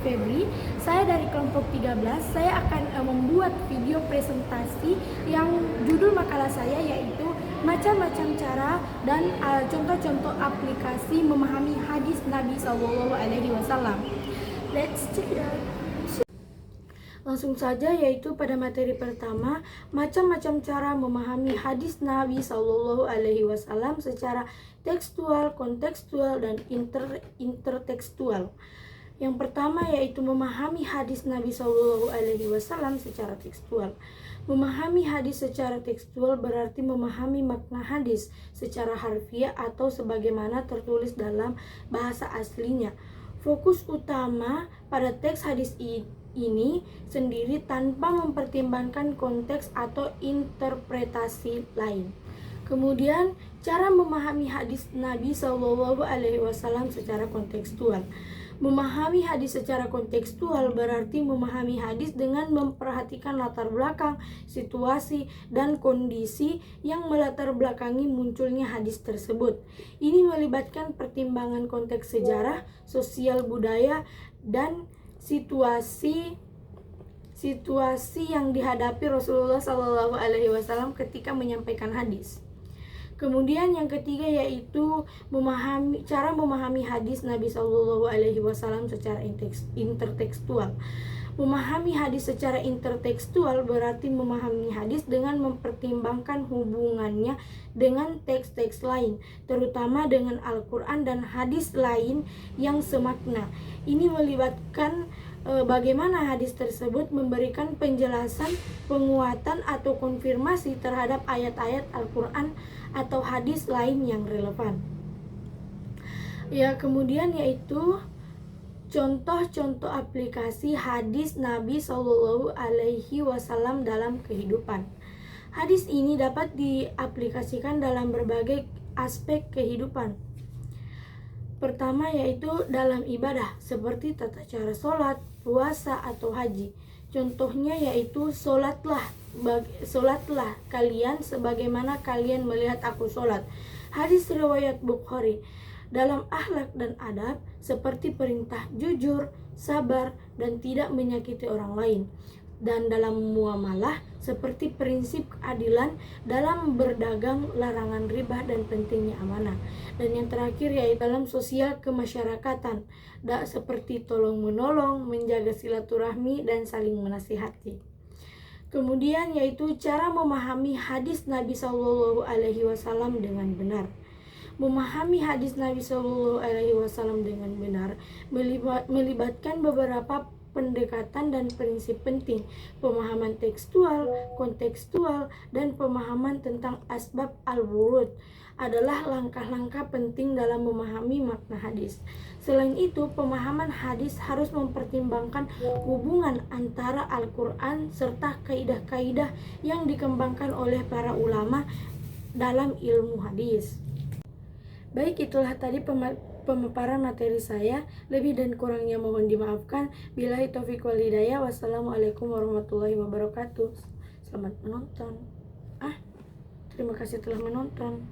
Febri. Saya dari kelompok 13. Saya akan membuat video presentasi yang judul makalah saya yaitu macam-macam cara dan contoh-contoh aplikasi memahami hadis Nabi SAW. Let's check it out. Langsung saja, yaitu pada materi pertama, macam-macam cara memahami hadis Nabi SAW secara tekstual, kontekstual, dan intertekstual. Yang pertama yaitu memahami hadis Nabi SAW secara tekstual. Memahami hadis secara tekstual berarti memahami makna hadis secara harfiah atau sebagaimana tertulis dalam bahasa aslinya. Fokus utama pada teks hadis ini sendiri tanpa mempertimbangkan konteks atau interpretasi lain. Kemudian, cara memahami hadis Nabi SAW secara kontekstual. Memahami hadis secara kontekstual berarti memahami hadis dengan memperhatikan latar belakang, situasi, dan kondisi yang melatar belakangi munculnya hadis tersebut. Ini melibatkan pertimbangan konteks sejarah, sosial budaya, dan situasi yang dihadapi Rasulullah SAW ketika menyampaikan hadis. Kemudian yang ketiga yaitu cara memahami hadis Nabi SAW secara intertekstual. Memahami hadis secara intertekstual berarti memahami hadis dengan mempertimbangkan hubungannya dengan teks-teks lain, terutama dengan Al-Quran dan hadis lain yang semakna. Ini melibatkan bagaimana hadis tersebut memberikan penjelasan, penguatan, atau konfirmasi terhadap ayat-ayat Al-Quran atau hadis lain yang relevan. Ya, kemudian yaitu contoh-contoh aplikasi hadis Nabi SAW dalam kehidupan. Hadis ini dapat diaplikasikan dalam berbagai aspek kehidupan. Pertama yaitu dalam ibadah seperti tata cara sholat, puasa, atau haji. Contohnya yaitu sholatlah kalian sebagaimana kalian melihat aku sholat. Hadis riwayat Bukhari. Dalam akhlak dan adab seperti perintah jujur, sabar, dan tidak menyakiti orang lain. Dan dalam muamalah seperti prinsip keadilan, dalam berdagang larangan riba dan pentingnya amanah. Dan yang terakhir yaitu dalam sosial kemasyarakatan, seperti tolong menolong, menjaga silaturahmi, dan saling menasihati. Kemudian yaitu cara memahami hadis Nabi SAW dengan benar. Memahami hadis Nabi SAW dengan benar melibatkan beberapa pendekatan dan prinsip penting: pemahaman tekstual, kontekstual, dan pemahaman tentang asbab al-wurud adalah langkah-langkah penting dalam memahami makna hadis. Selain itu, pemahaman hadis harus mempertimbangkan hubungan antara Al-Quran serta kaidah-kaidah yang dikembangkan oleh para ulama dalam ilmu hadis. Baik, itulah tadi pemaparan materi saya. Lebih dan kurangnya mohon dimaafkan. Billahi taufiq wal hidayah. Wassalamualaikum warahmatullahi wabarakatuh. Selamat menonton. Terima kasih telah menonton.